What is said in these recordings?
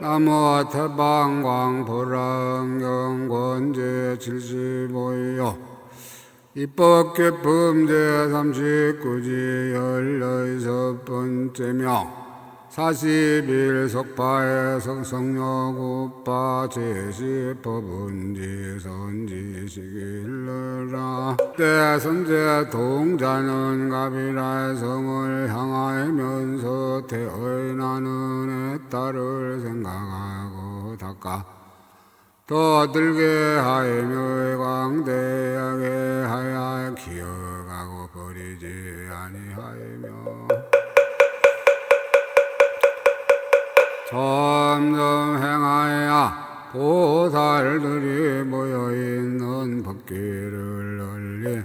나무 태방광보랑경권제 75요 입법 개품 제39지 16번째며 40일 석파의 성성여구파 제시법은지 선지식일러라 때선제 동자는 가비라의 성을 향하면서 태의 나는 의 딸을 생각하고 닦아 더 들게 하이며 광대하게 하여 기억하고 버리지 아니하이며 점점 행하여 보살들이 모여있는 법기를 널리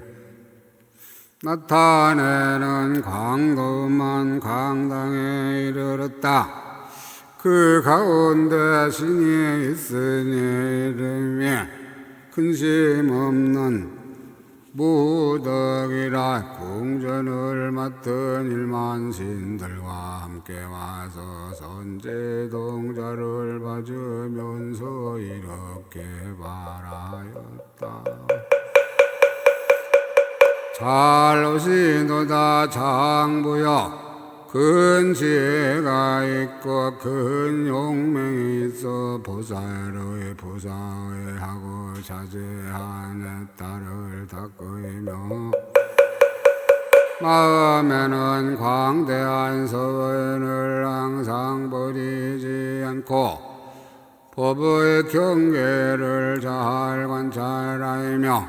나타내는 광도만 강당에 이르렀다. 그 가운데 신이 있으니 이름이 근심 없는 무덕이라 궁전을 맡은 일만신들과 함께 와서 선제동자를 봐주면서 이렇게 말하였다. 잘 오시노다 장부여 큰 지혜가 있고 큰 용맹이 있어 보살의 보사의하고 자제한 내 딸을 닦으며 마음에는 광대한 서원을 항상 버리지 않고 법의 경계를 잘 관찰하며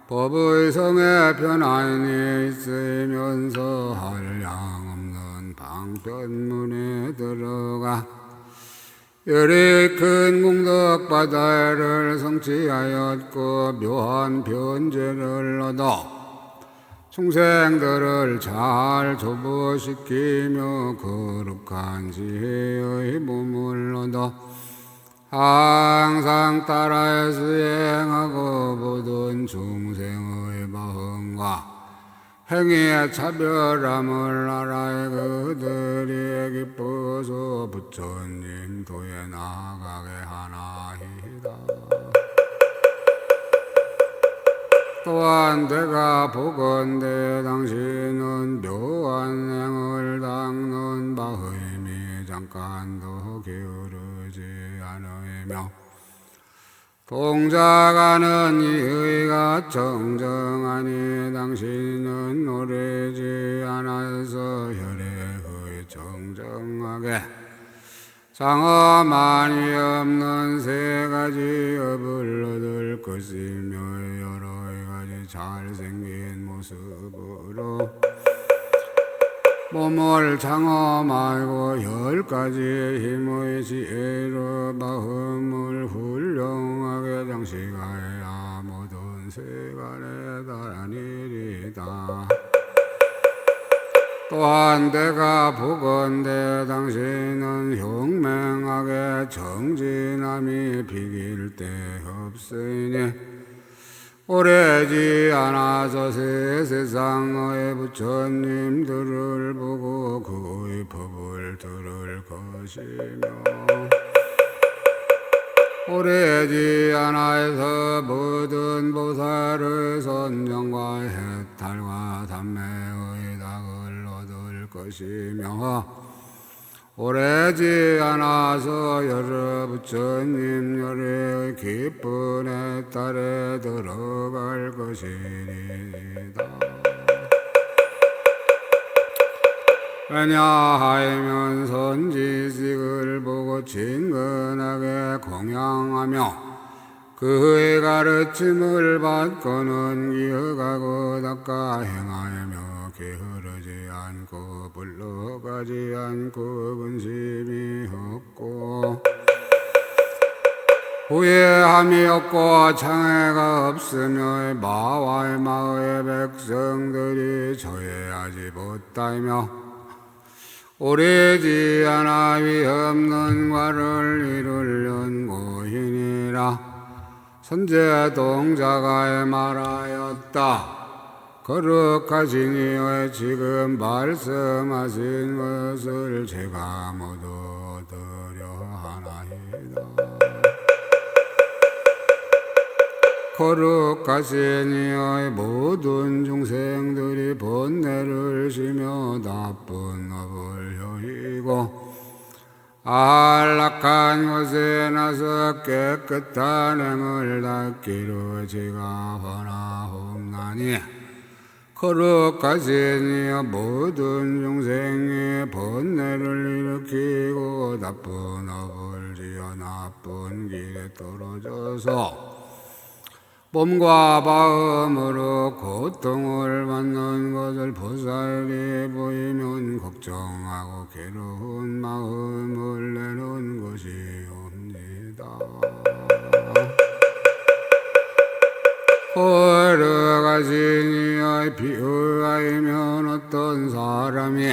법의 성에 변환이 있으면서 한량 없는 방편문에 들어가 열이 큰 공덕바다를 성취하였고 묘한 변제를 얻어 충생들을 잘 조보시키며 거룩한 지혜의 몸을 얻어 항상 따라 수행하고 모든 중생의 마음과 행위의 차별함을 알아 그들이 기뻐서 부처님 도에 나아가게 하나이다. 또한 내가 보건대 당신은 묘한 행을 닦는 마음이 잠깐도 게으르지 않으며 동작하는 이의가 정정하니 당신은 오래지 않아서 혈액의 정정하게 장어 많이 없는 세 가지 업을 얻을 것이며 여러 가지 잘생긴 모습으로 몸을 장어 말고 10가지 힘의 지혜로 마음을 훌륭하게 장식하여야 모든 세간에 달하니이다. 또한 내가 보건대 당신은 흉맹하게 정진함이 비길 데 없으니 오래지 않아서 세상의 부처님들을 보고 그의 법을 들을 것이며 오래지 않아서 모든 보살의 선정과 해탈과 담매의 덕을 얻을 것이며 오래지 않아서 여러 부처님 열의 기쁜 해탈에 들어갈 것이니이다. 왜냐하면 선지식을 보고 친근하게 공양하며 그의 가르침을 받고는 기억하고 닦아 행하며 게으르지 않고 불러가지 않고 근심이 없고 후회함이 없고 장애가 없으며 마와의 마의 백성들이 저해하지 못하며 오래지 않아 위없는 과를 이룰 연고인이라 선제동자가 말하였다. 거룩하시니 왜 지금 말씀하신 것을 제가 모두 얻으려 하나이다. 하나이다. 거룩하신 이의 모든 중생들이 번뇌를 쉬며 나쁜 업을 여의고 안락한 곳에 나서 깨끗한 행을 닦기로 지가 원하옵나니 거룩하신 이의 모든 중생이 번뇌를 일으키고 나쁜 업을 지어 나쁜 길에 떨어져서 몸과 마음으로 고통을 받는 것을 보살이 보이면 걱정하고 괴로운 마음을 내는 것이옵니다. 거룩하신 이의 비유하면 어떤 사람이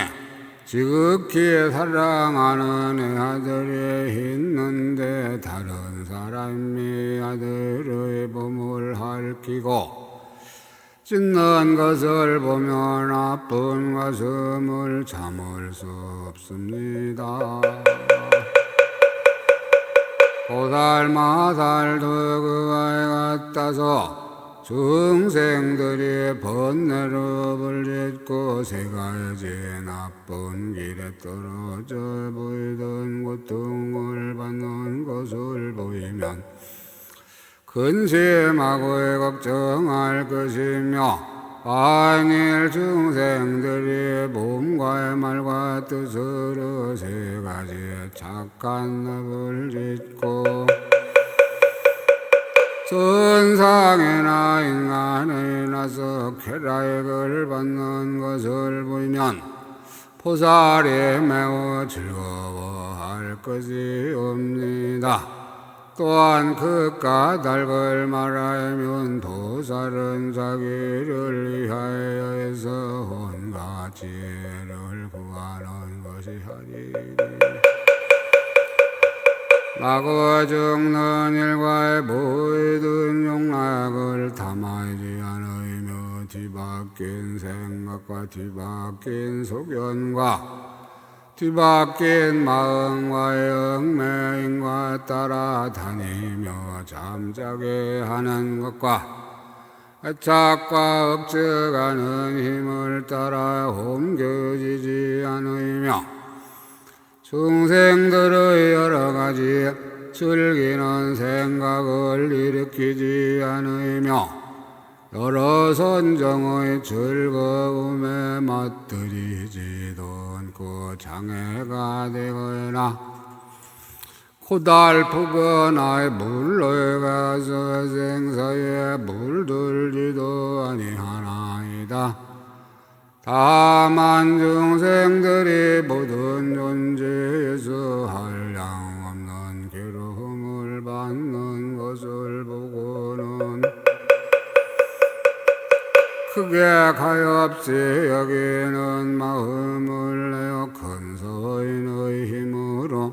지극히 사랑하는 아들이 있는데 다른 사람이 아들의 몸을 핥히고 찢는 것을 보면 아픈 가슴을 참을 수 없습니다. 보살마살도 그와 같아서 중생들이 번뇌를 짓고 세 가지 나쁜 길에 떨어져 보이던 고통을 받는 것을 보이면 근심하고 걱정할 것이며 만일 중생들이 몸과 말과 뜻으로 세 가지 착한 업을 짓고 선상에나 인간에 나서 쾌락을 받는 것을 보이면 보살이 매우 즐거워할 것이옵니다. 또한 그 까닭을 말하면 보살은 자기를 위하여 해서 온갖 지혜를 구하는 것이 아니니 나고 죽는 일과의 모든 용락을 탐하지 않으며 뒤바뀐 생각과 뒤바뀐 소견과 뒤바뀐 마음과 영맹과 따라다니며 잠자게 하는 것과 애착과 억측하는 힘을 따라 옮겨지지 않으며 중생들의 여러 가지 즐기는 생각을 일으키지 않으며 여러 선정의 즐거움에 맛들이지도 않고 장애가 되거나 고달프거나 물로 가서 생사에 물들지도 아니하나이다. 다만 중생들이 모든 존재에서 한량없는 괴로움을 받는 것을 보고는 크게 가엾이 여기는 마음을 내어 큰 서인의 힘으로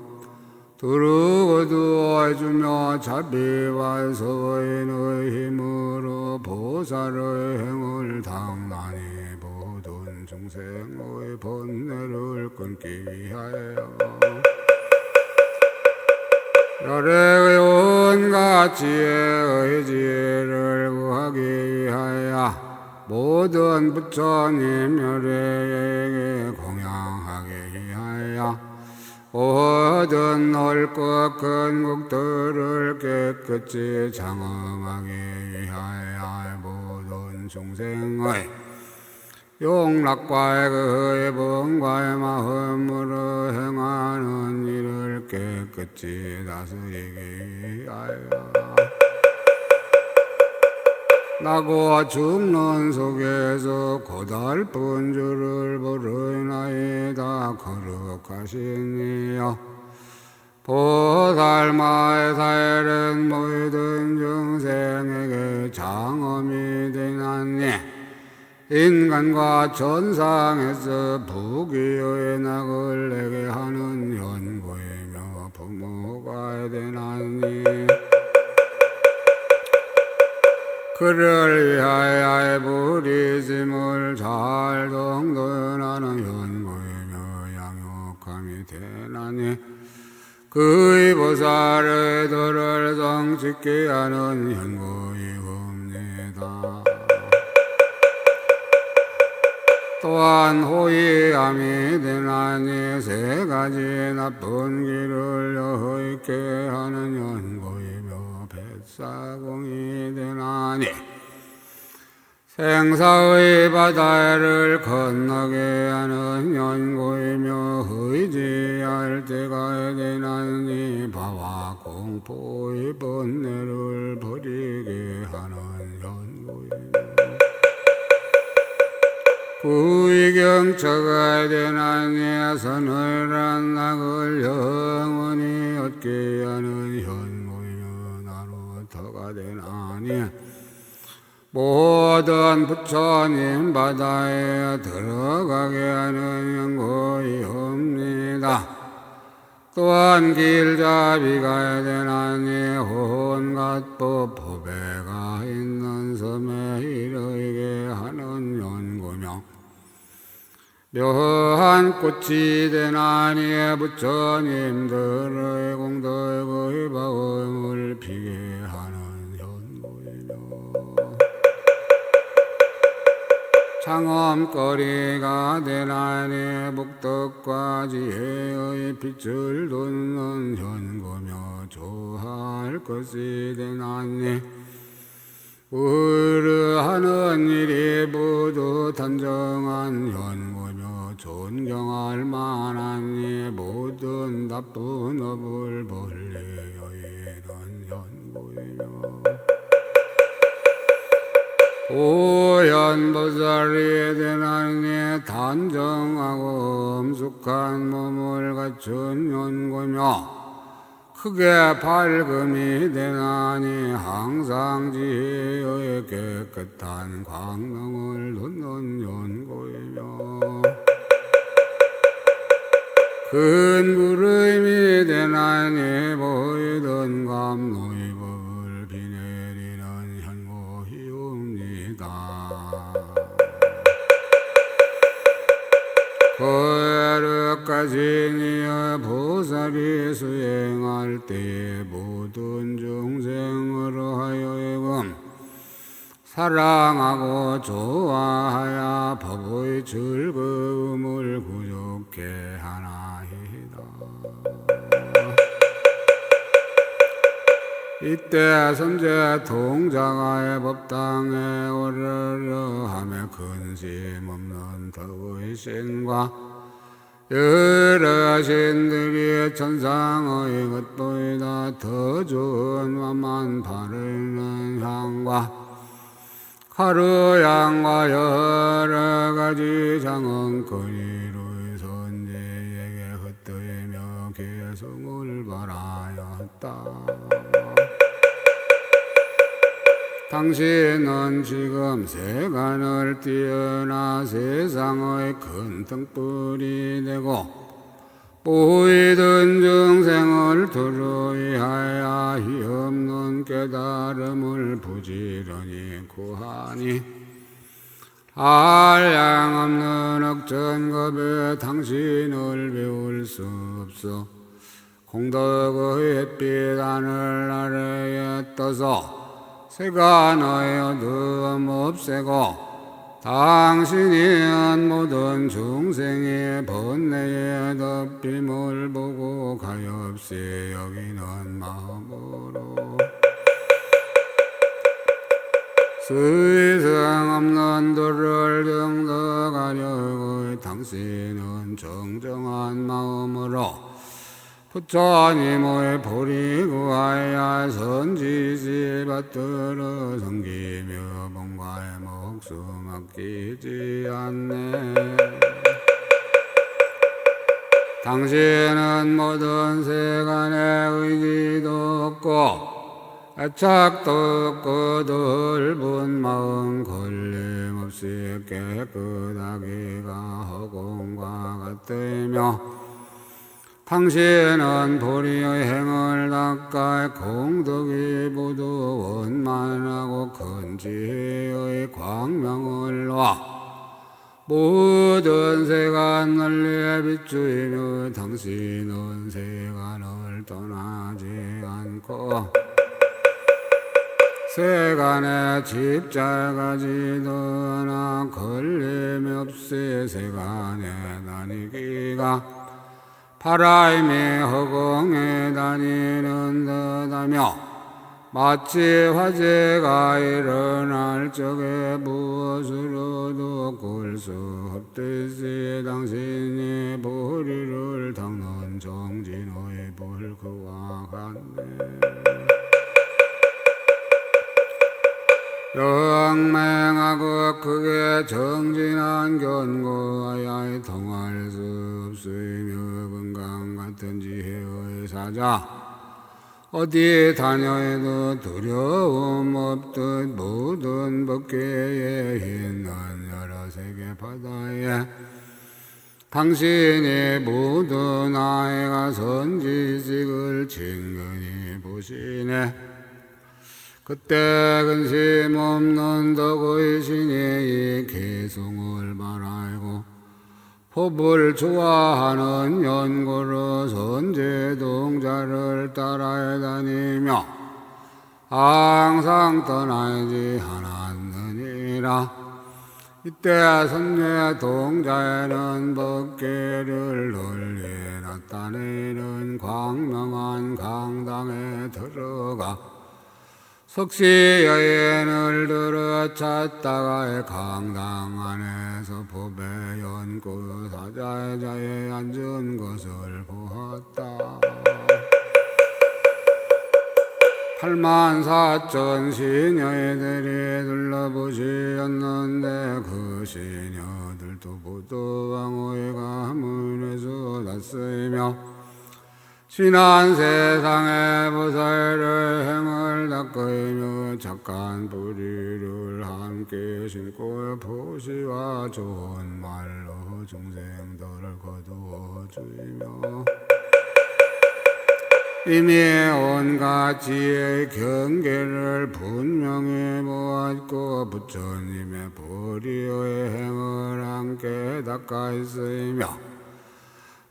두르고 두어주며 자비와 서인의 힘으로 보살의 행을 당당히 모든 중생의 번뇌를 끊기 위하여 열의 온갖 지혜의 지혜를 구하기 위하여 모든 부처님 멸에게 공양하기 위하여 모든 넓고 큰 국들을 깨끗이 장엄하기 위하여 모든 중생의 용락과 그의 본과의 마음으로 행하는 일을 깨끗이 다스리기 위하여 나고 죽는 속에서 고달픈 줄을 모르나이다. 거룩하신 이여 보살마의 사일은 모든 중생에게 장엄이 되나니 인간과 천상에서 부귀의 낙을 내게 하는 연고이며 부모가 되나니 그를 위하여 부리짐을 잘 동돈하는 연고이며 양육함이 되나니 그의 보살의 도를 성짓게 하는 현고이옵니다. 또한 호의함이 되나니 세 가지 나쁜 길을 여호있게 하는 연고이며 뱃사공이 되나니 생사의 바다를 건너게 하는 연고이며 의지할 때가 되나니 바와 공포의 번뇌를 버리게 하는 연고이며 부의경처가 되나니 서늘한 낙을 영원히 얻게 하는 현고이며 나로터가 되나니 모든 부처님 바다에 들어가게 하는 연고이옵니다. 또한 길잡이가 되나니 온갖 법보배가 있는 섬에 이르게 하는 연고며 묘한 꽃이 되나니 부처님들의 공덕의 바움을 피게 하는 연고이며 창엄거리가 되나니 복덕과 지혜의 빛을 돋는 현고며 조할 것이 되나니 의르하는 일이 모두 단정한 현고며 존경할 만하니 모든 나쁜 업을 멀리 여의는 현고이며 오현보살이 되나니 단정하고 엄숙한 몸을 갖춘 연고며 크게 밝음이 되나니 항상 지혜의 깨끗한 광명을 돋는 연고이며 큰 구름이 되나니 보이던 감노의 법을 비내리는 현고이옵니다. 거룩하시니여 보살이 수행할 때에 모든 중생으로 하여금 사랑하고 좋아하여 법의 즐거움을 구족케 하나이다. 이때 선제 통자가의 법당에 오르려 하며 근심 없는 덕의 신과 여러 신들이 천상의 것보다 더 좋은 맛만 바르는 향과 가루향과 여러 가지 장언거리로 선지에게 헛되며 개성을 바라였다. 당신은 지금 세간을 뛰어나 세상의 큰 등불이 되고 보이던 중생을 두루이하여 힘없는 깨달음을 부지런히 구하니 한량없는 억전겁에 당신을 배울 수 없어 공덕의 햇빛 하늘 아래에 떠서 세간의 어두움 없애고 당신이 모든 중생의 번뇌의 덮임을 보고 가엾이 여기는 마음으로 스승 없는 도를 정덕하려고 당신은 정정한 마음으로 부처님의 보리 구하여 선지시 받들어 섬기며 본가의 목숨 아끼지 않네. 당신은 모든 세간의 의지도 없고 애착도 없고 넓은 마음 걸림없이 깨끗하기가 허공과 같으며 당신은 보리의 행을 닦아 공덕이 모두 원만하고 큰 지혜의 광명을 놔 모든 세간 널리 비추이며 당신은 세간을 떠나지 않고 세간에 집착하지도 않아 걸림없이 세간에 다니기가 바람이 허공에 다니는 듯하며 마치 화재가 일어날 적에 무엇으로도 꿀 수 없듯이 당신이 보리를 닦는 정진의 불크와 같네. 영맹하고 크게 정진한 견고하여 통할 수 없으며 건강 같은 지혜의 사자 어디 다녀도 두려움 없듯 모든 법계에 있는 여러 세계 바다에 당신이 모든 아이가 선지식을 친근히 보시네. 그때 근심 없는 덕의 신이 이 개성을 말하고 법을 좋아하는 연고로 선제동자를 따라 다니며 항상 떠나지 않았느니라. 이때 선제동자에는 법계를 널리 나타내는 광명한 강당에 들어가 석시 여인을 들어 찾다가 강당 안에서 법의 연구 사자의 자에 앉은 것을 보았다. 84,000 시녀들이 둘러보시었는데 그 시녀들도 보도왕의 가문에서 났으며 지난 세상의 보살을 행을 닦으며 착한 뿌리를 함께 심고 보시와 좋은 말로 중생들을 거두어 주이며 이미 온갖 지혜의 경계를 분명히 보았고 부처님의 보리의 행을 함께 닦아있으며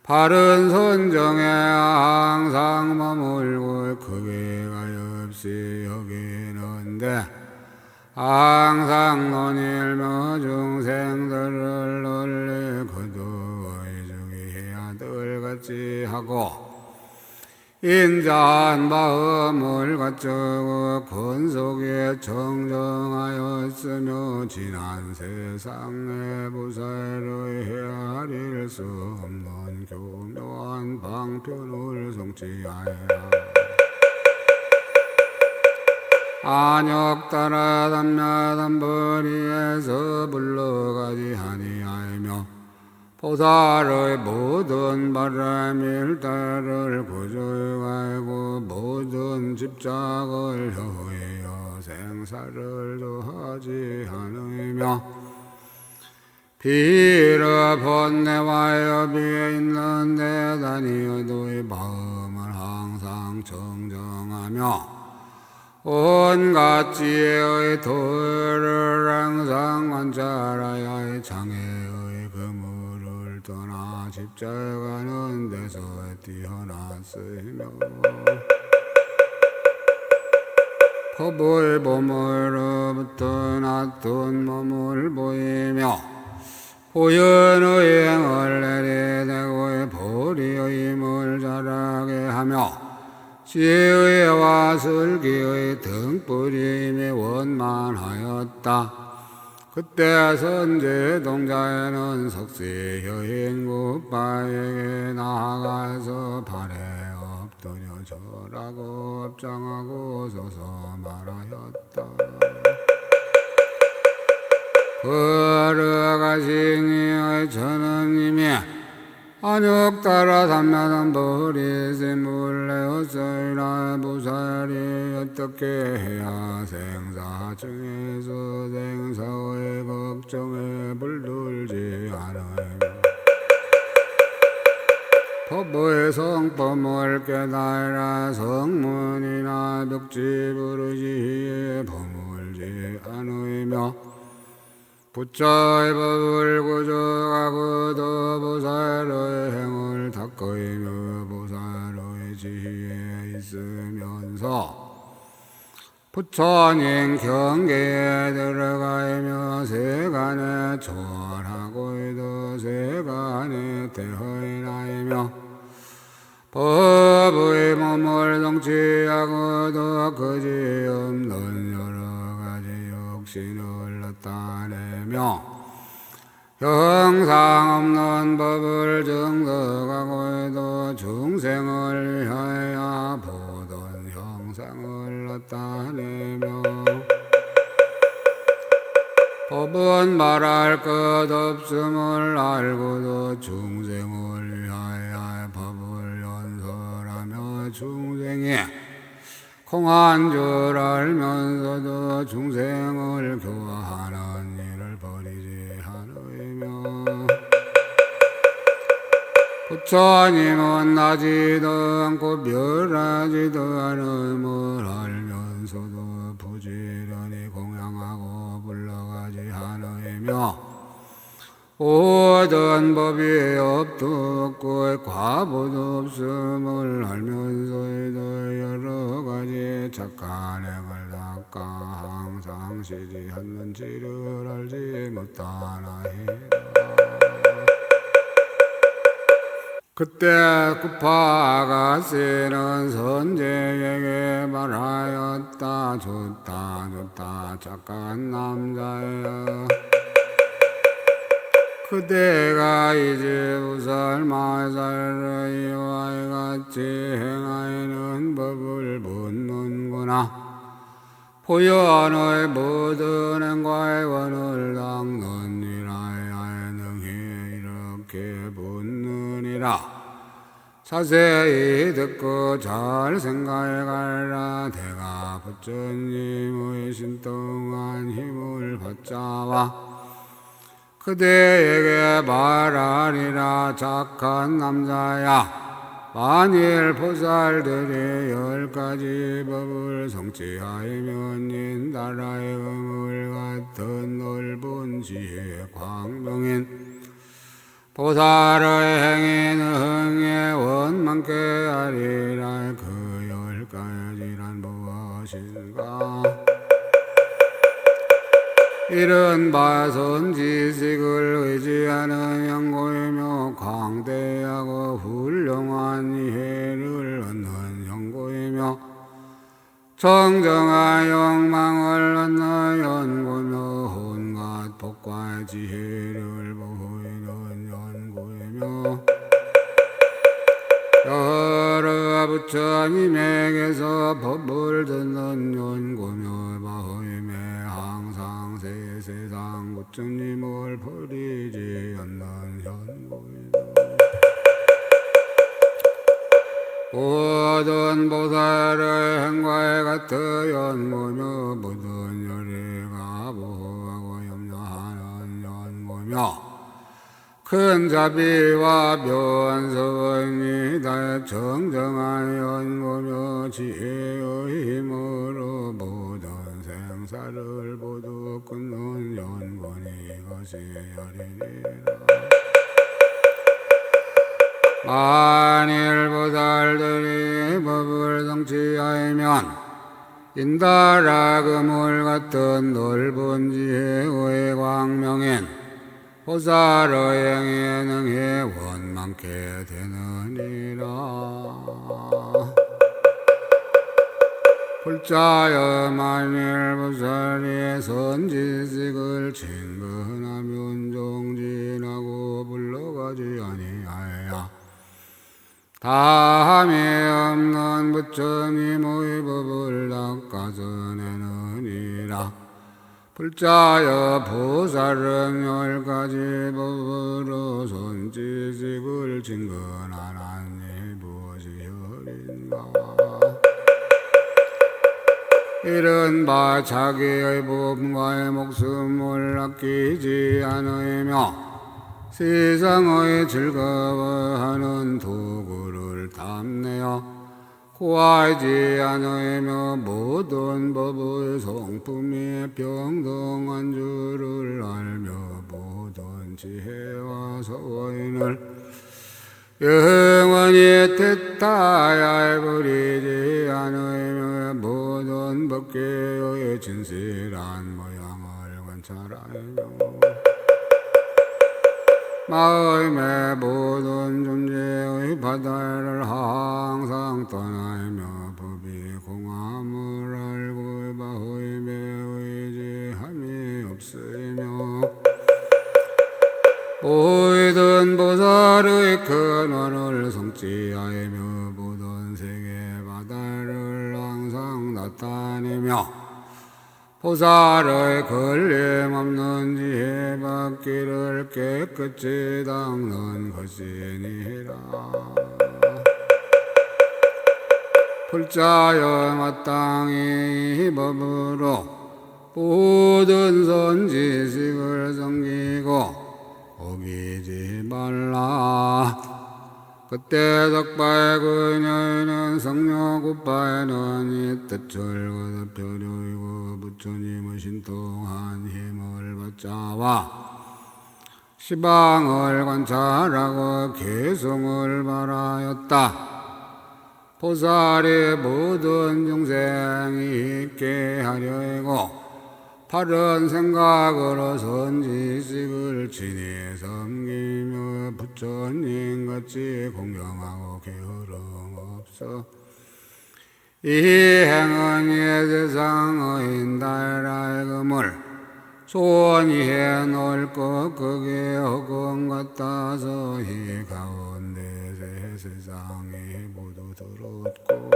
바른 선정에 항상 머물고 크게가 없이 여기는데 항상 논일며 중생들을 널리 거두어 이중이해야 들같이 하고 인자한 마음을 갖추고 근속에 정정하였으며 지난 세상의 보살의 헤아릴 수 없는 교묘한 방편을 성취하여라. 안욕 따라 담야담 벌이에서 물러가지 아니하며 보살의 모든 바람일 따를 구조하고 모든 집착을 허해여 생사를 더하지 않으며 비로 번뇌와 여비에 있는 데 다니어도 이 마음을 항상 정정하며 온갖 지혜의 도를 항상 관찰하여 이 장애의 그물을 떠나 집착하는 데서 뛰어났으며 법의 보물로부터 놔둔 몸을 보이며 보현의 행을 내리대고 보리의 힘을 자라게 하며 지혜와 슬기의 등불임이 원만하였다. 그때 선제동자에는 석시 여인 굿바에게 나아가서 발에 엎드려 절하고 업장하고 서서 말하였다. 걸어가시니 저는 이미 안욕 따라 삼야담 버리심물레었으나 보살이 어떻게 해야 생사 중에서 생사의 걱정에 물들지 않아요. 법의 성법을 깨달아 성문이나 벽지 부르지에 버물지 않으며 부처의 법을 구족하고도 보살의 행을 닦으며 보살의 지혜에 있으면서 부처님 경계에 들어가며 세간에 초월하고도 세간에 대허인하며 법의 몸을 성취하고도 그지없는 여러가지 육신을 나타내며 형상없는 법을 증득하고도 중생을 위하여 보던 형상을 나타내며 법은 말할 것 없음을 알고도 중생을 위하여 법을 연설하며 중생이 공한 줄 알면서도 중생을 교화하는 일을 버리지 않으며 부처님은 나지도 않고 멸하지도 않음을 알면서도 부지런히 공양하고 불러가지 않으며 모든 법이 업도 없고 과보도 없음을 알면서도 여러가지 착한 행을 닦아 항상 쉬지 않는지를 알지 못하나이다. 그때 구파 아가씨는 선제에게 말하였다. 좋다 좋다 착한 남자야. 그대가 이제 우살 마살을 이와 같이 행하는 법을 묻는구나. 보현의 모든 행과의 원을 닦느니라. 능히 이렇게 묻느니라. 자세히 듣고 잘 생각해가라. 대가 부처님의 신통한 힘을 받자와 그대에게 말하리라. 착한 남자야, 만일 보살들이 10가지 법을 성취하면 인나라의 그물 같은 넓은 지혜 광명인 보살의 행위는 흥에 원만케 하리라. 그 10가지란 무엇인가? 이른바 선지식을 의지하는 연고이며 광대하고 훌륭한 이해를 얻는 연고이며 정정한 욕망을 얻는 연고이며 온갖 복과 지혜를 보이는 연고이며 여러 부처님에게서 법을 듣는 연고며 바오임에 항상 세상 부처님을 버리지 않는 연고이다. 모든 보살의 행과에 같은 연고며 모든 열애가 보호하고 염려하는 연고며 큰 자비와 변성입니다. 정정한 연고며 지혜의 힘으로 모든 생사를 모두 끊는 연고니 이것이 열이니라. 만일 보살들이 법을 성취하면 인다라 그물 같은 넓은 지혜의 광명인 보살의 행위에 능히 원만케 되느니라. 불자여 만일 보살이 선지식을 친근하면 정진하고 불러가지 아니하여 다함이 없는 부처님의 법을 닦아서내느니라. 불자여 보살은 10가지 법으로 선지식을 친근하나니 무엇이 열인가? 이른바 자기의 몸과의 목숨을 아끼지 않으며 세상의 즐거워하는 도구를 탐내어 후하지 않으며 모든 법의 성품이 평등한 줄을 알며 모든 지혜와 서원을 영원히 뜻하여 버리지 않으며 모든 법계의 진실한 모양을 관찰하며 마음의 모든 존재의 바다를 항상 떠나며 법이 공함을 알고 마음에 의지함이 없으며 모든 보살의 근원을 성취하며 모든 세계 바다를 항상 나타내며 보살의 걸림없는 지혜 받기를 깨끗이 닦는 것이니라. 불자여 마땅히 이 법으로 모든 선지식을 섬기고 어기지 말라. 그때 덕바의 그녀는 성령 굿바에는 이 뜻을 거듭표류이고 부처님의 신통한 힘을 받자와 시방을 관찰하고 개성을 바라였다. 보살이 모든 중생이 있게 하려고 바른 생각으로 선지식을 친히 섬기며 부처님같이 공경하고 게으름 없어 이 행은 이 세상의 인달의 금을 소원히 놓을 것 그게 허공 같아서 이 가운데 세상에 모두 들었고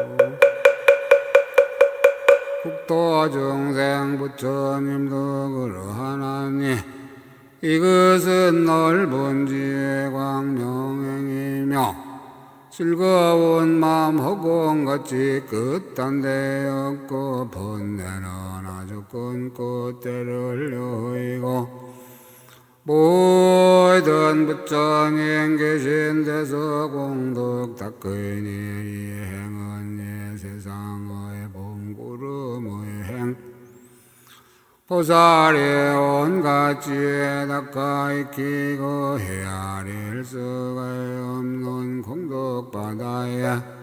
국토 중생 부처님도 그러하나니 이것은 넓은 지혜 광명행이며 즐거운 마음 허공같이 끝한 데 없고 번뇌는 아주 끊고 때를 여의고 모든 부처님 계신 데서 공덕 닦으니 이 행은 이 세상의 봉구름의 행 보살이 온갖 지혜 닦아 익히고 헤아릴 수가 없는 공덕 바다에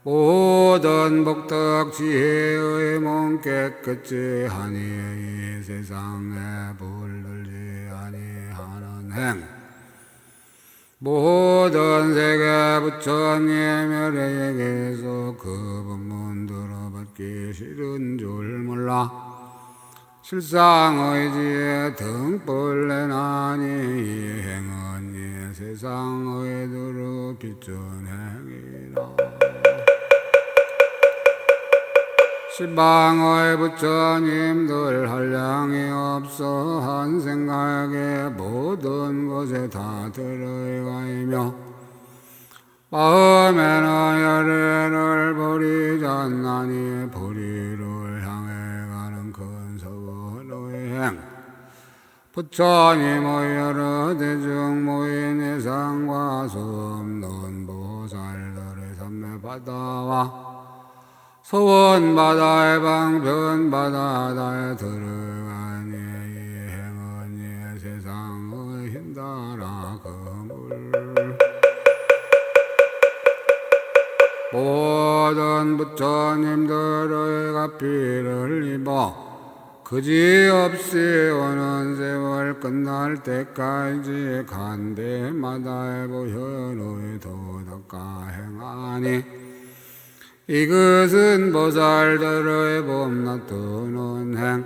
모든 복덕 지혜의 몸 깨끗이 하니 이 세상에 불들지 아니하는 행 모든 세계 부처님 멸에게서 그 법문 들어받기 싫은 줄 몰라 실상의 지혜 등불 내나니 이 행은 이 세상의 두루 비춘 행이라. 시방의 부처님들 한량이 없어 한 생각에 모든 것에 다 들어가이며 마음에는 열애를 버리지 않나니 보리를 향해 가는 큰 서원의 행 부처님의 여러 대중 모인 해상과 수없는 보살들의 삼매 바다와 소원바다의 방편바다에 들어가니 이 행은 이 세상의 힘다라 그물 모든 부처님들의 가피를 입어 그지없이 오는 세월 끝날 때까지 간대마다 보현의 도덕가 행하니 이것은 보살들의 봄놔두는 행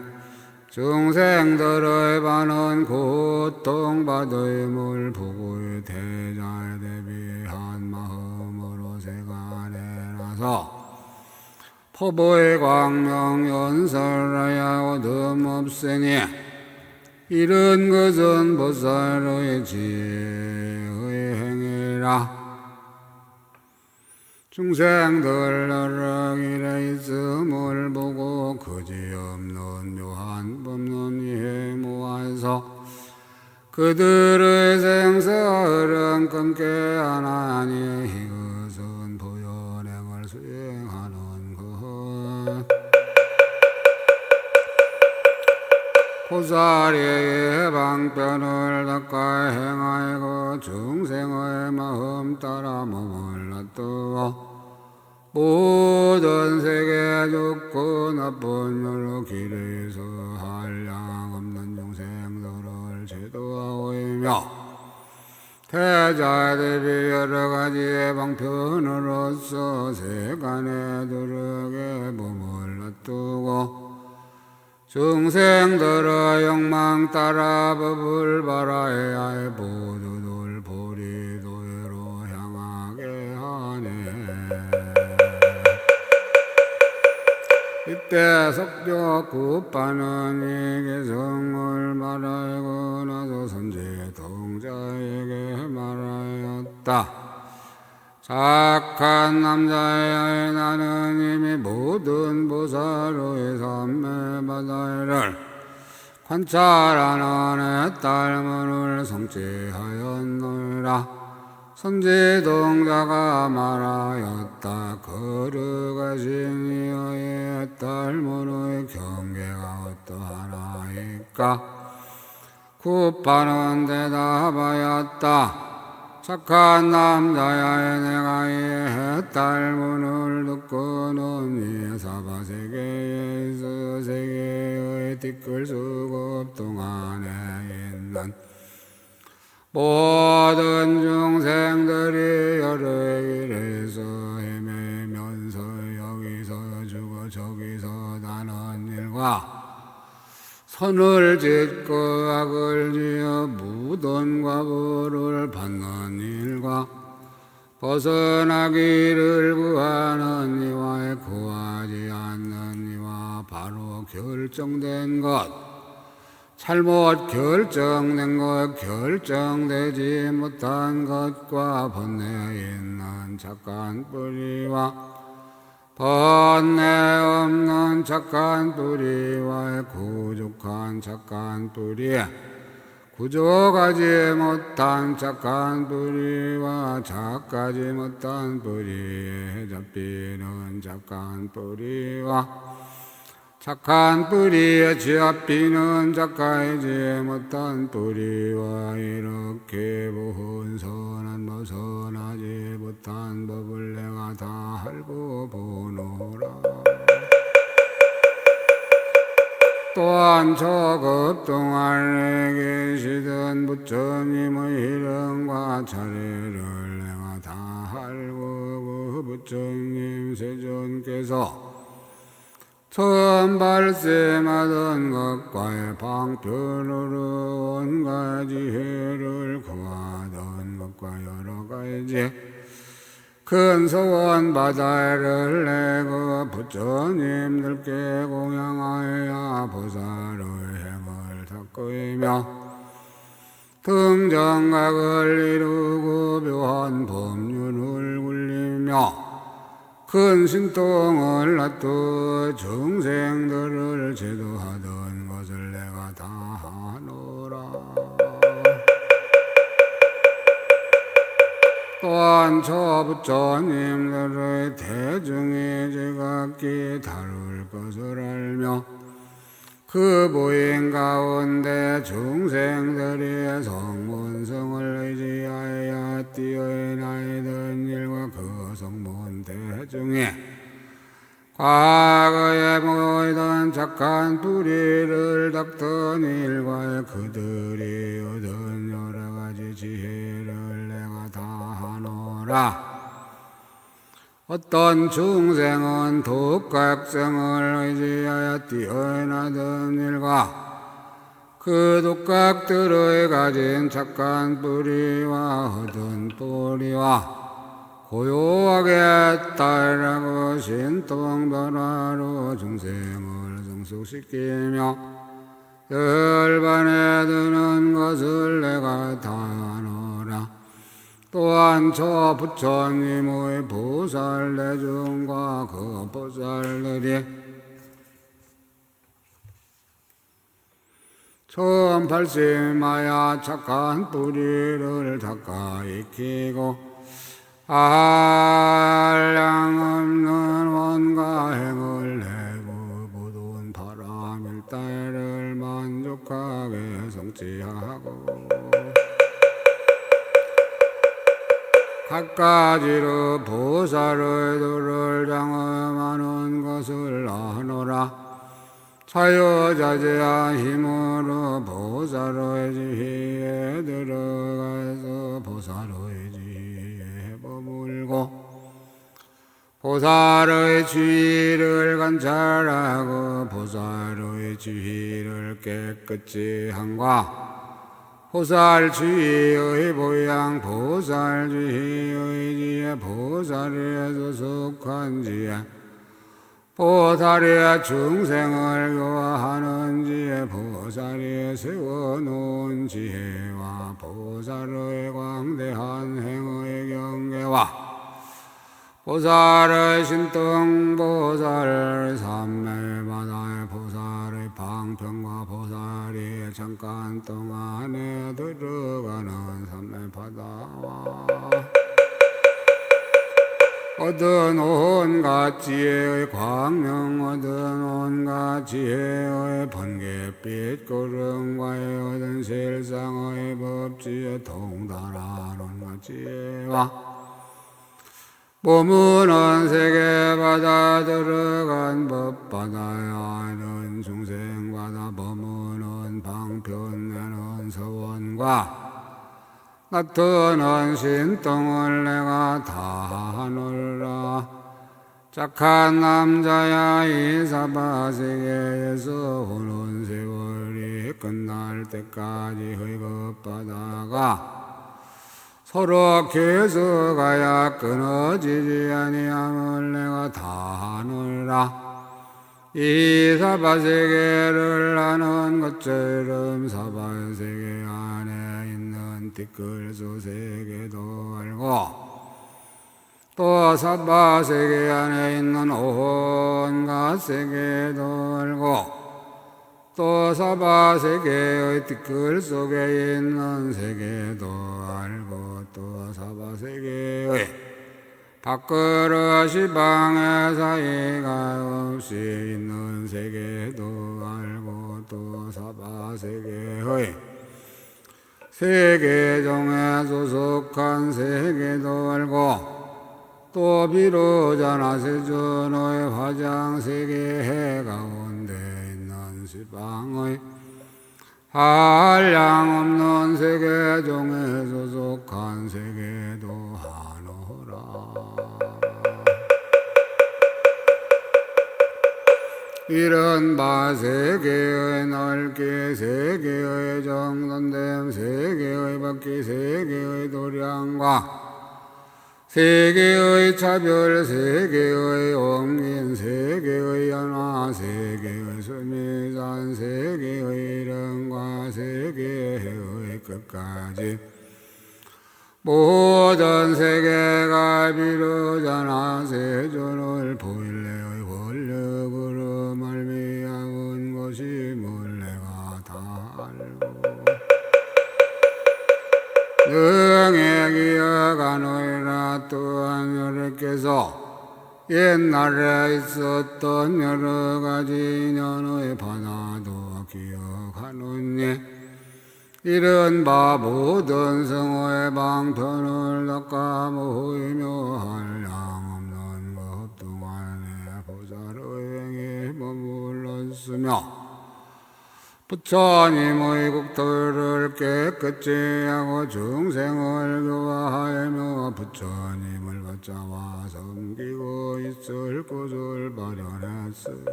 중생들의 많은 고통받음을 부구의 대자에 대비한 마음으로 세간에 나서 포부의 광명 연설하여 어둠 없으니 이런 것은 보살의 지혜의 행위라. 중생들 여러 길에 있음을 보고 그지없는 묘한 법론 이해 모아서 그들의 생사를 끊게 하나니 이것은 보현행을 수행 고사리의 방편을 닦아 행하고 중생의 마음 따라 몸을 놔두어 모든 세계 좋고 나쁜 여러 길에서 한량 없는 중생들을 제도하고 이며 태자 대비 여러 가지의 방편으로서 세간에 들어게 몸을 놔두고 중생들의 욕망 따라 법을 바라야 해 모두들 보리도회로 향하게 하네. 이때 석조 구파는 이 개성을 말하고 나서 선지 동자에게 말하였다. 착한 남자여 나는 이미 모든 보살의 삼매바다를 관찰하는 애 딸문을 성취하였노라. 선지동자가 말하였다. 거룩하신 이의 딸문의 경계가 어떠하나이까? 구파는 대답하였다. 착한 남자야 내가 이 딸문을 듣고는 이 사바세계에서 세계의 띠끌수급 동안에 있는 모든 중생들이 여러 길에서 헤매면서 여기서 죽어 저기서 나는 일과 선을 짓고 악을 지어 무던과 벌을 받는 일과 벗어나기를 구하는 이와 구하지 않는 이와 바로 결정된 것, 잘못 결정된 것, 결정되지 못한 것과 번뇌 있는 착한 뿌리와 번뇌 없는 착한 뿌리와 구족한 착한 뿌리, 구족하지 못한 착한 뿌리와 작하지 못한 뿌리에 잡히는 착한 뿌리와 착한 뿌리에 잡히는 작하지 못한 뿌리와 이렇게 본선은 벗어나지 못한 법을 내가 다 알고 보노라. 또한 저 급동안에 계시던 부처님의 이름과 차례를 내가 다 알고 그 부처님 세존께서 처음 발생하던 것과의 방편으로 온갖 지혜를 구하던 것과 여러 가지 큰 소원 바다를 내고 부처님들께 공양하여 보살의 행을 닦으며 등정각을 이루고 묘한 법륜을 굴리며 큰 신통을 놔두 중생들을 제도하던 것을 내가 다 하노라. 또한 저 부처님들의 대중의 제각기 다룰 것을 알며 그 보인 가운데 중생들이 성문성을 의지하여 뛰어나이던 일과 그 성문 대중에 과거에 모이던 착한 뿌리를 닦던 일과 그들이 얻은 여러 가지 지혜를 내가 다 하노라. 어떤 중생은 독각성을 의지하여 뛰어나던 일과 그 독각들의 가진 착한 뿌리와 얻은 뿌리와 고요하게 따르고 신통변화로 중생을 성숙시키며 열반에 드는 것을 내가 다 하노라. 또한 저 부처님의 보살대중과 그 보살들이 처음 발심하여 착한 뿌리를 닦아 익히고 한량 없는 원가 행을 해 격하게 성취하고 갖가지로 보살의 도를 장엄하는 것을 아노라. 자유자재한 힘으로 보살의 지혜에 들어가서 보살의 지혜에 머물고 보살의 지위를 관찰하고 보살의 지위를 깨끗이 한과 보살 지위의 보양 보살 지위의 지혜 보살에 소속한 지혜 보살의 중생을 교화하는 지혜 보살이 세워놓은 지혜와 보살의 광대한 행의 경계와 보살의 신등 보살 삼매바다의 보살의 방편과 보살이 잠깐 동안에 들어가는 삼매바다와 얻은 온갖 지혜의 광명 얻은 온갖 지혜의 번개빛 구름과의 얻은 실상의 법지의 통달한 온갖 지혜와 머무는 세계바다 들어간 법바다에 아는 중생바다 머무는 방편내는 서원과 나타난 신통을 내가 다 하노라. 착한 남자야 이 사바세계에서 오는 세월이 끝날 때까지 헐겁하다가 서로 계속하여 끊어지지 아니함을 내가 다 하노라. 이 사바세계를 아는 것처럼 사바세계 안에 있는 티끌소 세계도 알고 또 사바세계 안에 있는 온갖 세계도 알고 또 사바세계의 티끌 속에 있는 세계도 알고 또 사바세계의 밖으로 시방의 사이가 없이 있는 세계도 알고 또 사바세계의 세계종에 소속한 세계도 알고 또 비로자나 세존의 화장세계 가운데 있는 시방의 한량없는 세계종에 소속한 세계도 하노라. 이런 바 세계의 넓기 세계의 정돈됨 세계의 바퀴 세계의 도량과 세계의 차별 세계의 옮긴 세계의 연화 세계의 수미산 세계의 이름과 세계의 끝까지 모든 세계가 비로자나 세존을 보일래의 권력으로 말미암은 것임을 내가 다 알고 능히 기억하노이라. 또한 여러께서 옛날에 있었던 여러 가지 인연의 바다도 기억하노니 이런 바 모든 성호의 방편을 닦아 모이며 한량없는 것 동안에 보살의 행에 머물렀으며 부처님의 국토를 깨끗이 하고 중생을 교화하며 부처님을 받자와 섬기고 있을 곳을 마련했으니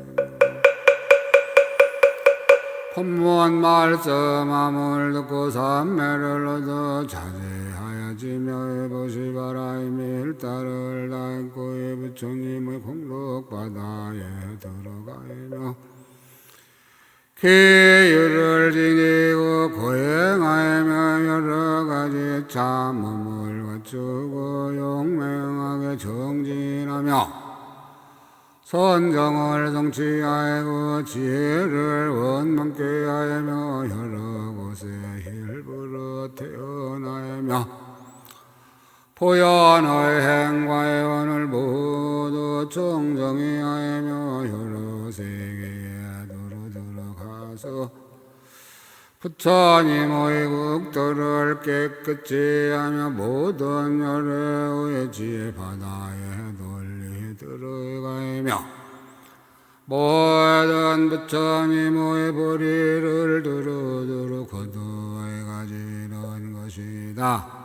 법문 말씀함을 듣고 삼매를 얻어 자제하여지며 보시바라의 밀다를 닦고 부처님의 공덕바다에 들어가며 기율을 지니고 고행하며 여러가지 참음을 갖추고 용맹하게 정진하며 선정을 성취하고 지혜를 원만케 하며 여러 곳에 일부러 태어나며 보현의 행과의 원을 모두 청정히 하며 여러 세계에 들어가서 부처님의 국도를 깨끗이 하며 모든 열애의 지혜 바다에 널리 들어가며 모든 부처님의 보리를 두루두루 거두어 가지는 것이다.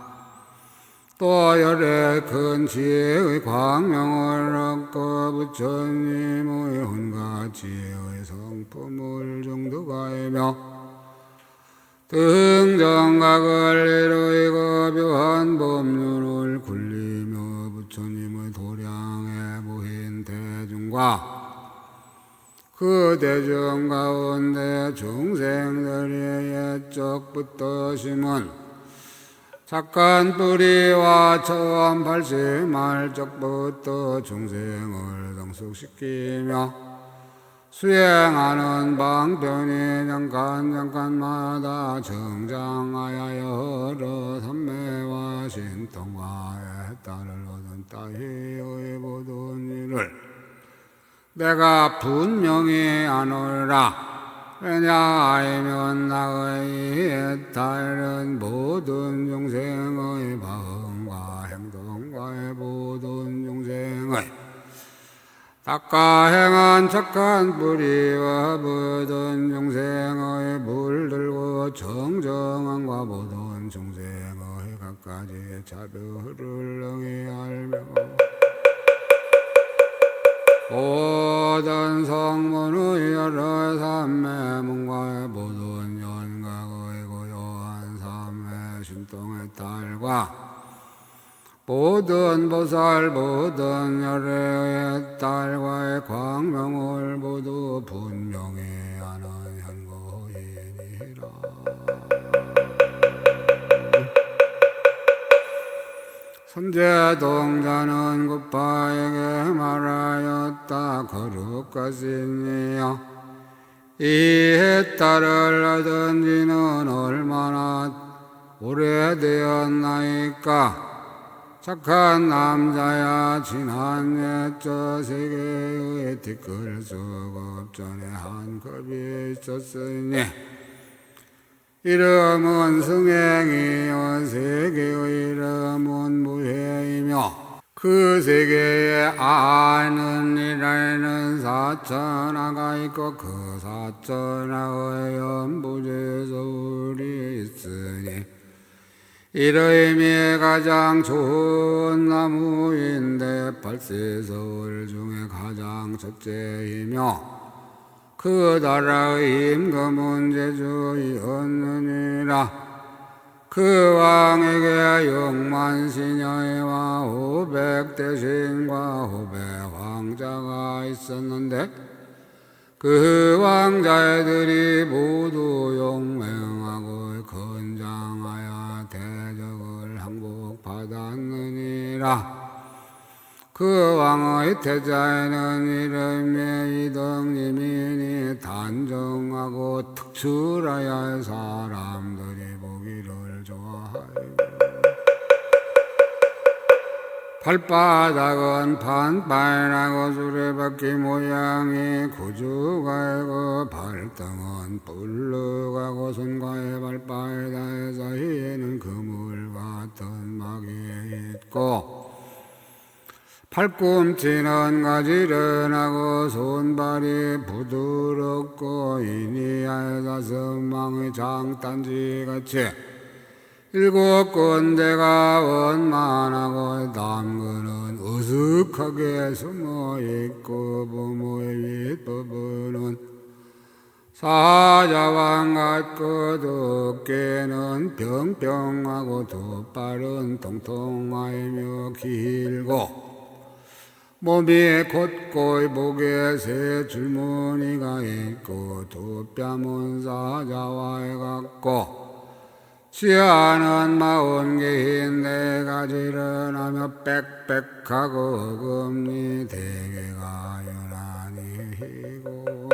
또 열애 큰 지혜의 광명을 얻고 부처님의 온갖 지혜의 성품을 정득하며 등정각을 이루이고 묘한 법륜을 굴리며 부처님의 도량에 모인 대중과 그 대중 가운데 중생들의 옛적부터 심은 착한 뿌리와 처음 발심할 적부터 중생을 성숙시키며 수행하는 방편이 잠깐마다 정장하여 여러 삼매와 신통과에 따를 얻은 따위의 모든 일을 내가 분명히 아노라. 왜냐하면 나의 따른 모든 중생의 마음과 행동과의 모든 중생의 닦아 행한 착한 뿌리와 모든 중생의 물들고 정정함과 모든 중생의 각가지의 차별을 능히 알며 모든 성문의 여러 삼매문과의 모든 연각의 고요한 삼매 신통의 딸과 모든 보살 모든 열애의 딸과의 광명을 모두 분명히 아는 현고이니라. 선제동자는 굿바에게 말하였다. 거룩하시니여 이에 딸을 얻은 지는 얼마나 오래되었나이까. 착한 남자야 지난 옛저 세계의 티끌 수급전에 한 급이 있었으니 이름은 승행이요 세계의 이름은 무해이며 그 세계에 아는 이라는 사천하가 있고 그 사천하의 연부제서울이 있으니 이름이 가장 좋은 나무인데 발세서울 중에 가장 첫째이며 그 나라의 임금은 제주이었느니라. 그 왕에게 6만 시녀와 500대신과 500왕자가 있었는데 그 왕자들이 모두 용맹하고 건장하여 대적을 항복받았느니라. 그 왕의 태자에는 이름이 이덕님이니 단정하고 특출하여 사람들이 보기를 좋아하여 발바닥은 반빨하고 수레바퀴 모양이 고주가고 발등은 뿔룩하고 손과의 발바닥 사이에는 그물 같은 막이 있고 팔꿈치는 가지런하고 손발이 부드럽고 이니아의 5망의 장단지같이 7군데가 원만하고 담그는 어색하게 숨어있고 부모의 윗부분은 사자왕 같고 두께는 평평하고 두발은 통통하며 길고 몸이 곧고 목에 새 줄무늬가 있고 두 뺨은 사자와에 같고 치아는 40개인 4가지를 하며 빽빽하고 어금니 대개가 유난히 희고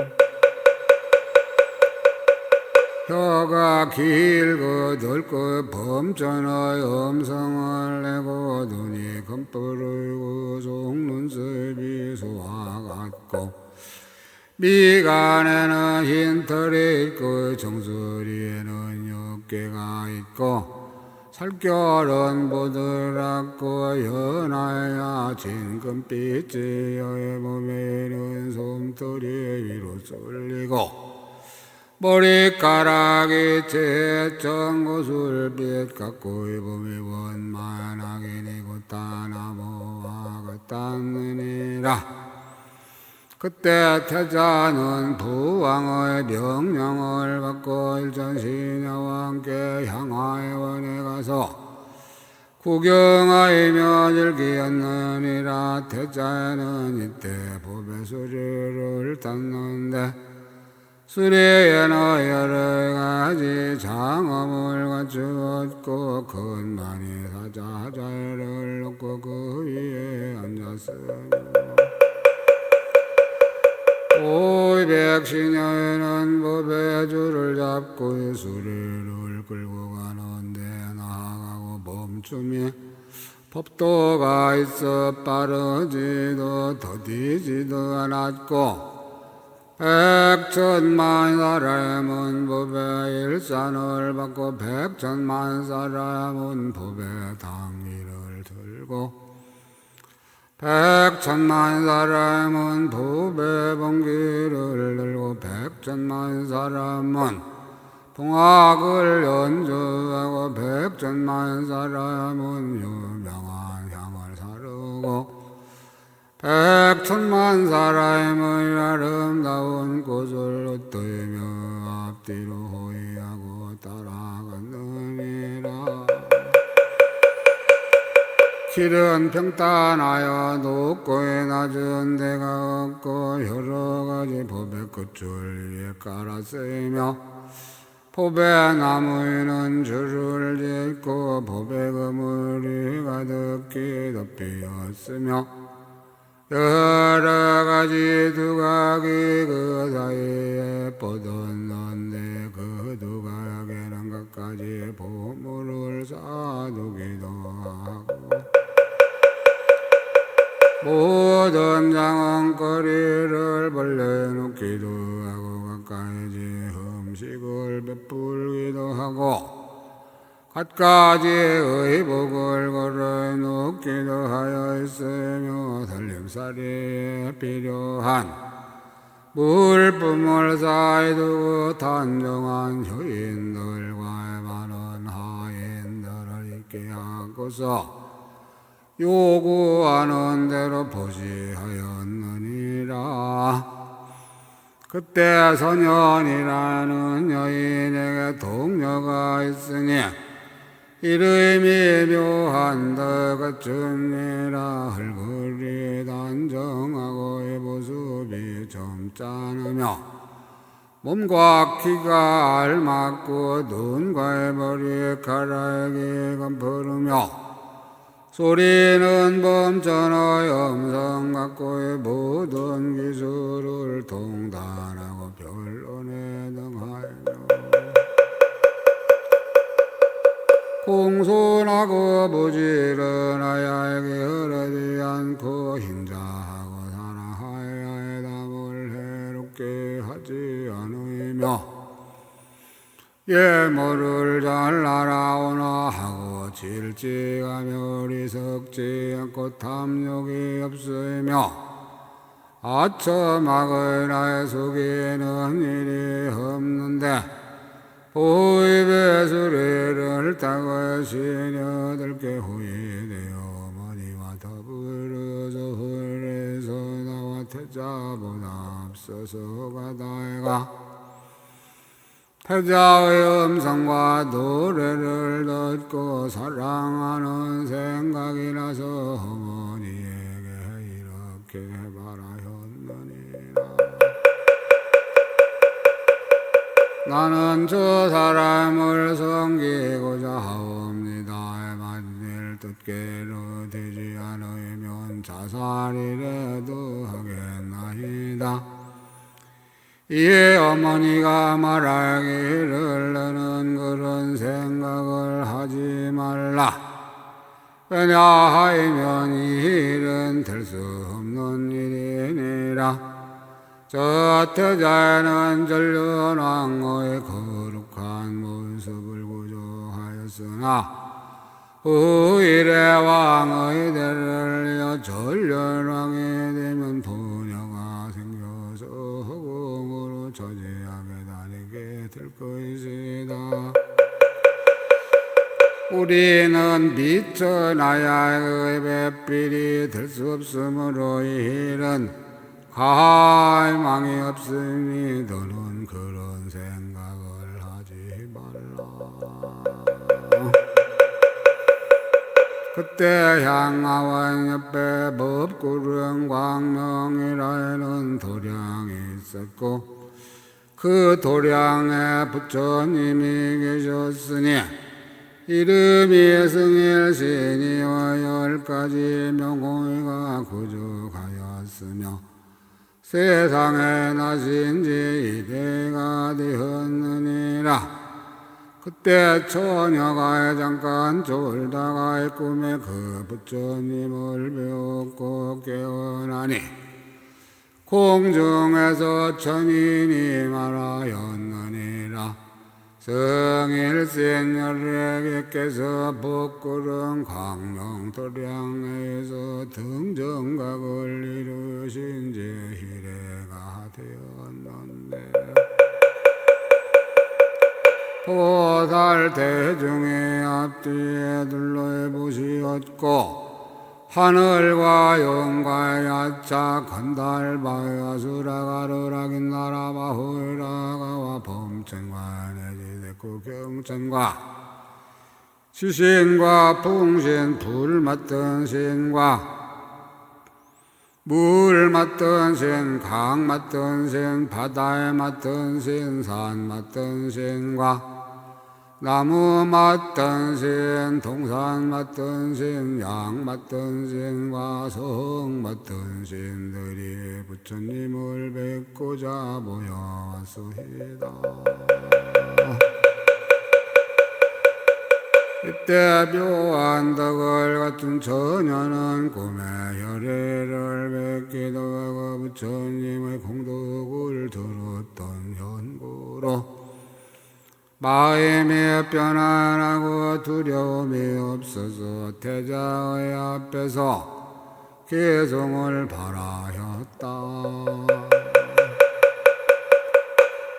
혀가 길고 넓고 범전의 음성을 내고 눈이 검뿌르고 속눈썹이 소와 같고 미간에는 흰털이 있고 정수리에는 육개가 있고 살결은 보드랍고 연하야 진금빛이여 몸에는 솜털이 위로 쏠리고 머리카락이 제청고술빛 같고 몸이 원만하기니고 따나무와 같다느니라. 그때 태자는 부왕의 명령을 받고 일전시녀와 함께 향하의 원에 가서 구경하이며 즐기었느니라. 태자는 이때 법의 수리를 탔는데 수리에는 여러 가지 장엄을 갖추었고 큰 많이 사자자를 놓고 그 위에 앉았으며 오백시녀는 법의 줄을 잡고 수리를 끌고 가는데 나아가고 멈춤이 법도가 있어 빠르지도 더디지도 않았고 백천만 사람은 법의 일산을 받고 백천만 사람은 법의 당위를 들고 백천만 사람은 법의 번기를 들고 백천만 사람은 동악을 연주하고 백천만 사람은 유명한 향을 사르고 백천만 사람의 아름다운 꽃을 얻으며 앞뒤로 호위하고 따라갔느니라. 길은 평탄하여 높고 낮은 데가 없고 여러 가지 법의 끝을 위에 깔았으며 법의 나무에는 줄을 짓고 법의 그물이 가득히 덮이었으며 여러 가지 두각이 그 사이에 뻗었는데 그 두각에는 갖가지 보물을 쌓아두기도 하고 모든 장원거리를 벌려놓기도 하고 갖가지 음식을 베풀기도 하고 갖가지 의복을 걸어놓기도 하여 있으며 살림살이에 필요한 물품을 쌓아두고 단정한 효인들과 많은 하인들을 있게 하고서 요구하는 대로 보시하였느니라. 그때 선현이라는 여인에게 동료가 있으니 이름이 묘한 덕같으니라. 얼굴이 단정하고 모습이 점잖으며 몸과 키가 알맞고 눈과 머리카락이 검푸르며 소리는 범전의 음성 같고 모든 기술을 통달하고 변론에 등하며 공손하고 부지런하여 게으르지 않고 힘자하고 사랑하여 담을 해롭게 하지 않으며 예물을 잘 날아오나 하고 질지하며 어리석지 않고 탐욕이 없으며 아첨하고 나의 속이는 일이 없는데 보입의 수레를 타고 시녀들께 호위되어 어머니와 더불어서 홀에서 나와 태자보다 앞서서 가다가 태자의 음성과 노래를 듣고 사랑하는 생각이 나서 어머니에게 이렇게 말하였느니라. 나는 저 사람을 섬기고자 하옵니다. 만일 뜻대로 되지 않으면 자살이라도 하겠나이다. 이에 어머니가 말하기를 너는 그런 생각을 하지 말라. 왜냐하면 이 일은 될 수 없는 일이니라. 저 태자에는 전련왕의 거룩한 모습을 구조하였으나 후일의 왕의 대를 이어 전련왕이 되면 부녀가 생겨서 허공으로 저지하게 다니게 될 것이다. 우리는 미처 나야의 배필이 될 수 없으므로 이는 갈망이 없으니 너는 그런 생각을 하지 말라. 그때 향하원 옆에 법구릉 광명이라는 도량이 있었고 그 도량에 부처님이 계셨으니 이름이 승일신이와 10가지 명호가 구족하였으며 세상에 나신 지 이래가 되었느니라. 그때 처녀가 잠깐 졸다가 꿈에 그 부처님을 배웠고 깨어나니 공중에서 천인이 말하였느니라. 성일신 열애께서 법구릉 광명도량에서 등정각을 이루신 지 이래가 되었는데 보살 대중의 앞뒤에 둘러해 보시었고 하늘과 영과 야차 건달바 아수라가르라긴 나라바 호라가와 범천과 내지대구 경천과 시신과 풍신 불 맡던 신과 물 맡던 신, 강 맡던 신, 바다에 맡던 신, 산 맡던 신과 나무 맡던 신, 동산 맡던 신, 양 맡던 신과 성 맡던 신들이 부처님을 뵙고자 모여왔소이다. 이때 묘한 덕을 갖춘 처녀는 꿈에 혈애를 뵙기도 하고 부처님의 공덕을 들었던 연고로 마음이 편안하고 두려움이 없어서 태자의 앞에서 개성을 발하였다.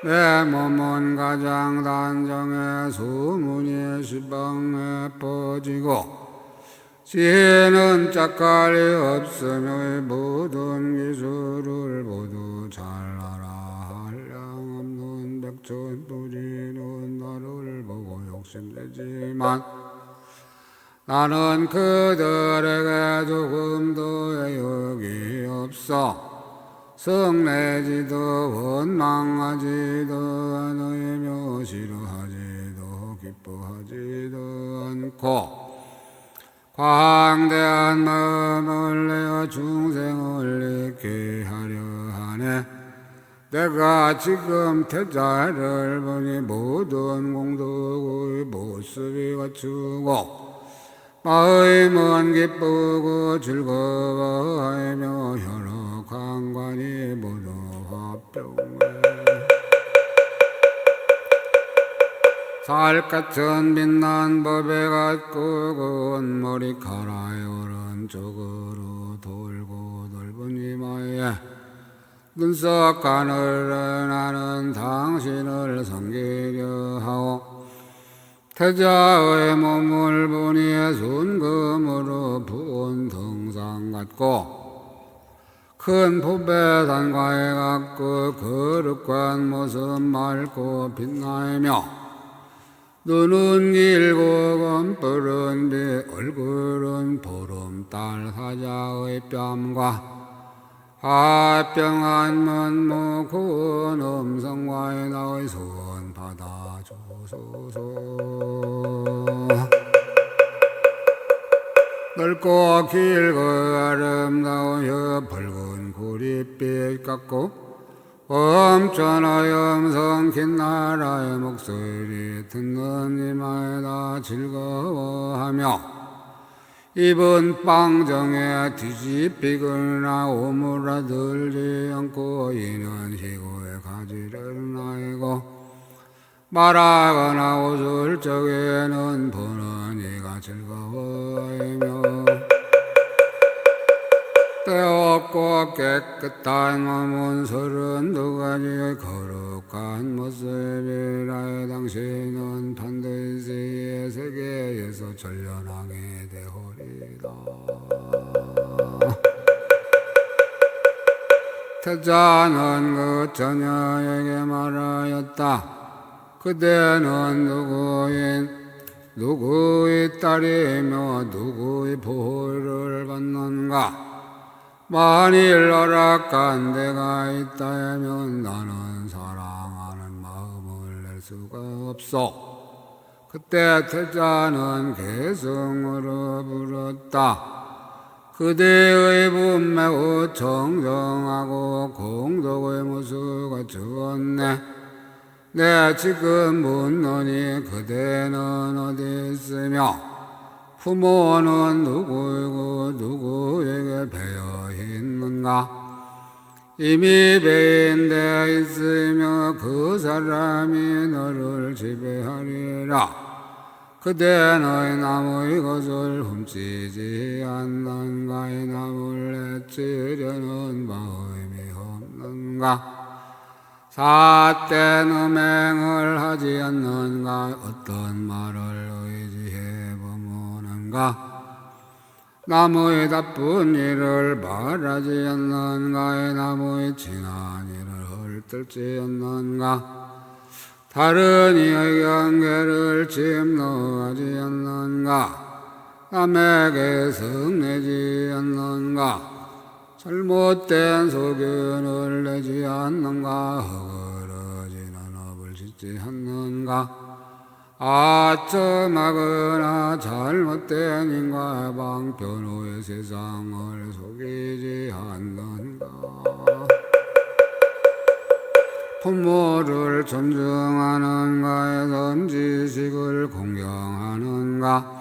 내 몸은 가장 단정해 소문이 시방에 퍼지고 지혜는 짝갈이 없으며 모든 기술을 모두 잘 알아. 한량없는 백천부지는 나를 보고 욕심내지만 나는 그들에게 조금도 애욕이 없어 성내지도 원망하지도 않으며 싫어하지도 기뻐하지도 않고 광대한 마음을 내어 중생을 잊게 하려 하네. 내가 지금 태자를 보니 모든 공덕의 모습이 갖추고 마음은 기쁘고 즐거워하며 여러 관관이 모두 화평해. 살갗은 빛난 법에 같고 고운 머리카락의 오른쪽으로 돌고 넓은 이마에 눈썹 가늘은 나는 당신을 섬기려 하오. 태자의 몸을 보니 순금으로 부은 등산 같고 큰 포배산과에 같고 거룩한 모습 맑고 빛나며 눈은 길고 검푸른 빛 얼굴은 보름달 사자의 뺨과 화평한 면모 고운 음성과의 나의 소원 받아주소서. 넓고 길고 아름다운 혀 붉은 구릿빛 같고 엄천하여 음성 긴 나라의 목소리 듣는 이마에다 즐거워하며 입은 빵정에 뒤집히거나 오므라들지 않고 이는 희고의 가지를 나이고 말하거나 웃을 적에는 보는 이가 즐거워하며 때없고 깨끗한 몸은 32가지의 거룩한 모습이라 당신은 반드시 이 세계에서 전련하게 되오리다. 태자는 그 처녀에게 말하였다. 그대는 누구의 딸이며 누구의 보호를 받는가? 만일 허락한 데가 있다면 나는 사랑하는 마음을 낼 수가 없소. 그때 태자는 개성으로 물었다. 그대의 분 매우 정정하고 공덕의 모습과 적었네. 내 지금 묻노니 그대는 어디 있으며 부모는 누구이고 누구에게 배어 있는가? 이미 배인 데 있으며 그 사람이 너를 지배하리라. 그대는 나무의 것을 훔치지 않는가? 이 나무를 해치려는 마음이 없는가? 삿된 음행을 하지 않는가? 어떤 말을 의지해 보무는가? 나무의 나쁜 일을 말하지 않는가? 나무의 진한 일을 헐뜯지 않는가? 다른 이의 경계를 침노하지 않는가? 남에게 성내지 않는가? 잘못된 소견을 내지 않는가? 허물어지는 업을 짓지 않는가? 아첨하거나 잘못된 인과 방편 후에 세상을 속이지 않는가? 부모를 존중하는가? 선지식을 공경하는가?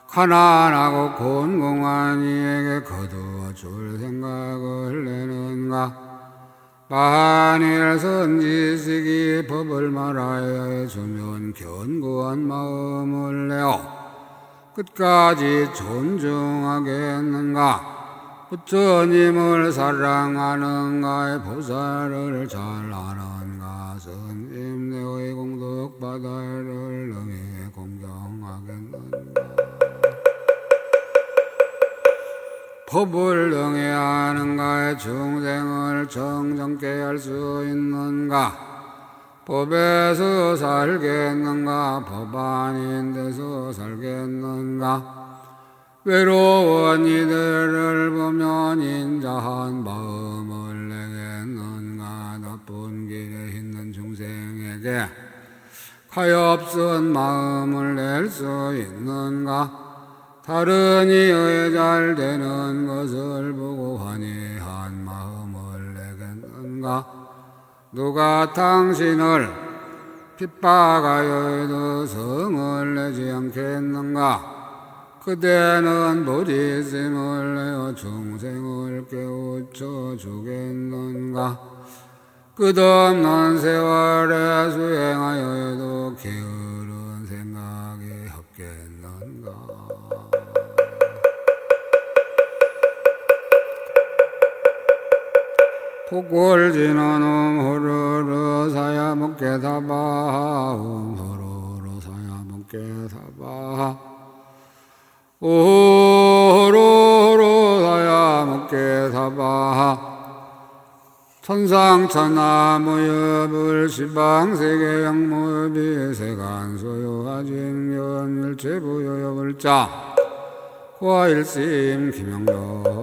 가난하고 곤궁한 이에게 거두어 줄 생각을 내는가? 만일 선지식이 법을 말하여 해주면 견고한 마음을 내어 끝까지 존중하겠는가? 부처님을 사랑하는가? 보살을 잘 아는가? 선임 내의 공덕 바다를 능히 공경하겠는가? 법을 능히 아는가? 중생을 정정케 할 수 있는가? 법에서 살겠는가? 법 아닌 데서 살겠는가? 외로운 이들을 보면 인자한 마음을 내겠는가? 나쁜 길에 있는 중생에게 가엾은 마음을 낼 수 있는가? 다른 이의 잘 되는 것을 보고 환희한 마음을 내겠는가? 누가 당신을 핍박하여도 성을 내지 않겠는가? 그대는 부디심을 내어 중생을 깨우쳐 주겠는가? 끝없는 세월에 수행하여도 게으른 생각이 없겠는가? 폭골지는 호로로 사야 먹게 사바 호로로 사야 먹게 사바 호로로 사야 먹게 사바 천상천하 무협을 시방세계 양무비 세간소요하진면 일체부요협을자 고아일심 김영로